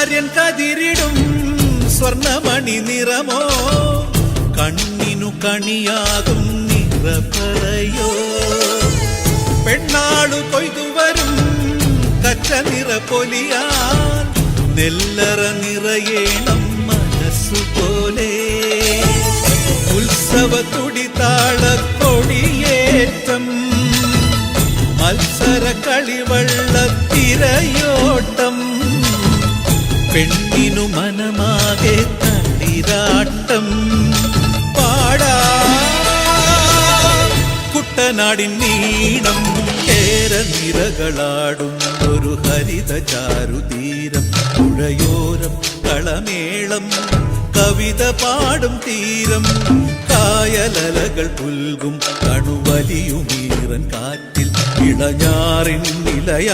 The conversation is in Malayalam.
ആര്യൻ കതിരിടും സ്വർണമണി നിറമോ കണ്ണിനു കണിയാകും നിറപ്പറയോ പെണ്ണാളു കൊയ്തുവരും കച്ച നിറ പൊലിയാൽ നെല്ലറ നിറയേണം മനസ്സുപോലെ ഉത്സവ തുടിതാളക്കൊടിയേറ്റം മത്സര കളിവള്ളത്തിരയോട്ടം പെണ്ണിനു മനമാകെ തളിരാട്ടം പാടാ കുട്ടനാടിൻ നീണം കേരനിരകളാടും ഒരു ഹരിത ചാരുതീരം പുഴയോരം കളമേളം കവിത പാടും തീരം കായലലകൾ പുൽകും കണുവലിയുമീറൻ കാറ്റിൽ ഇളഞ്ഞാറിൻ നിലയാ